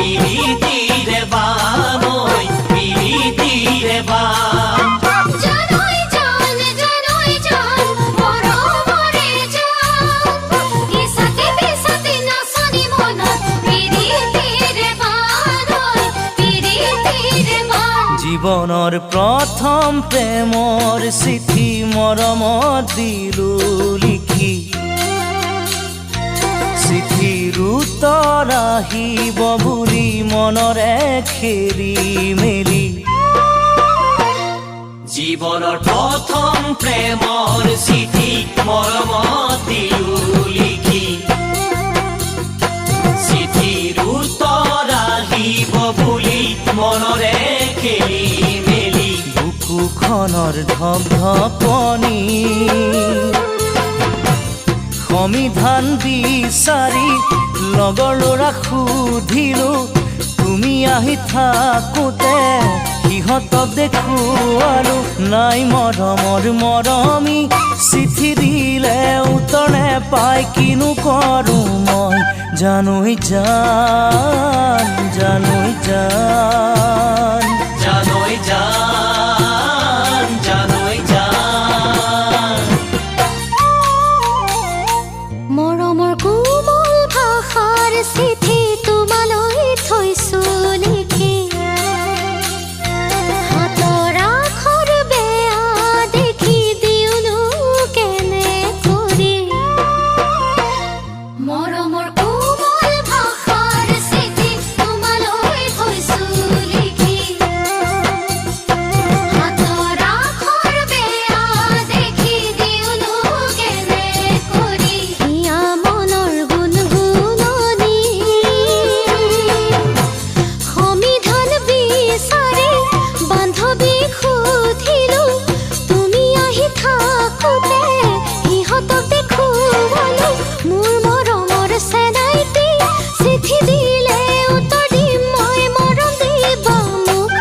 পিৰিতিৰে বান ঐ পিৰিতিৰে বান জীৱনৰ প্ৰথম প্ৰেমৰ চিঠি মৰমত দিলো লিখি চিঠিৰ উত্তৰ আহিব বুলি মনৰে খেলি মেলি জীৱনৰ প্ৰথম প্ৰেমৰ চিঠি মৰমত দিলো লিখি চিঠিৰ উত্তৰ আহিব বুলি মনৰে খেলি মেলি বুকুখনৰ ধপধপনি সমিধান বিচাৰি লগৰ ল'ৰা সুধিলো তুমি আহি থাকোতে সিহঁতক দেখুৱালো নাই মৰমৰ মৰমী চিঠি দিলে উত্তৰ নেপাই কিনো কৰো মই জানৈ জান জানৈ জান জানৈ জান জানৈ জান মৰমৰ কোমল ভাষাৰ চিঠি তোমালৈ থৈছো লিখি হাতৰ আখৰ বেয়া দেখি দিওনো কেনে কৰি মৰমৰ কোমল ভাষাৰ চিঠি তোমালৈ থৈছো লিখি হাতৰ আখৰ বেয়া দেখি দিওনো কেনে কৰি হিয়া মনৰ গুণগুণনি সমিধান বিচাৰি বান্ধৱী সুধিলো তুমি আহি থাকোতে সিহঁতক দেখুৱালো মোৰ মৰমৰ চেনাইটি চিঠি দিলে উত্তৰ দিম মই মৰম দিবা মোক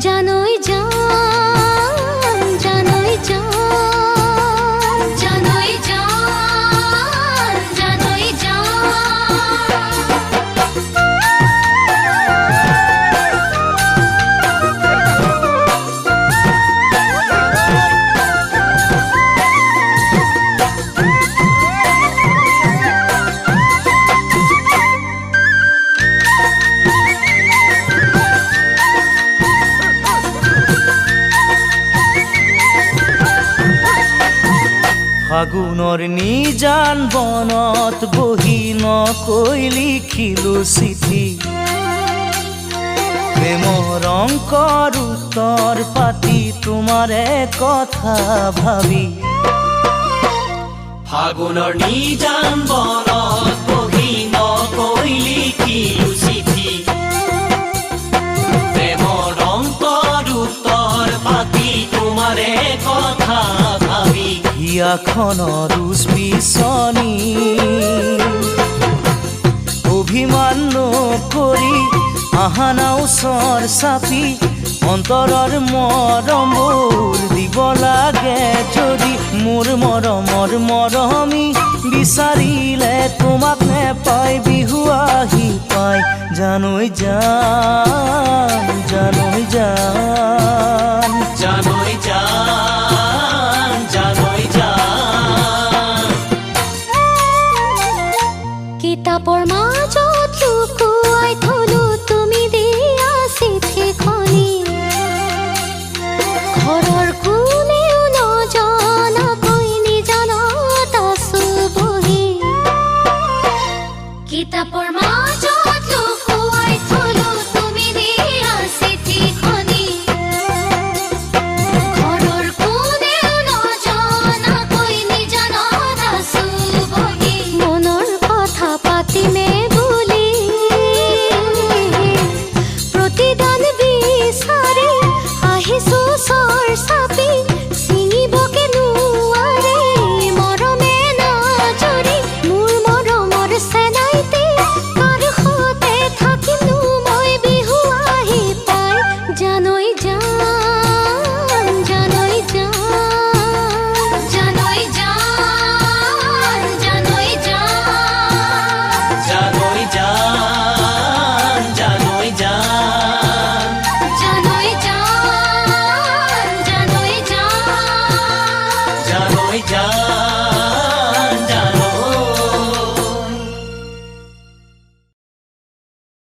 জানৈ জান জানৈ জান জানৈ জান জানৈ ফাগুনৰ নিজান বনত বহি নকৈ লিখিলো চিঠি প্ৰেমৰ অংকৰ উত্তৰ পাতি তোমাৰে কথা ভাবি ফাগুনৰ নিজান বনত বহি নকৈ লিখিলো চিঠি প্ৰেমৰ অংকৰ উত্তৰ পাতি তোমাৰে কথা ভাবি হিয়াখনৰ পিছনি অভিমান নকৰি আহানা ওচৰ চাপি অন্তৰৰ মৰমবোৰ দিব লাগে যদি মোৰ মৰমৰ মৰমী বিচাৰিলে তোমাক নেপাই বিহু আহি পায় জানৈ জান জানৈ জান জানৈ জান জানৈ জান কিতাপৰ মাজত লুকুৱাই থলো তুমি দিয়া চিঠিখনি ঘৰৰ কোনেও নজনাকৈ নিজানত আছো বহি কিতাপৰ মাজত লুকুৱাই থলো তুমি দিয়া চিঠিখনি মই যাম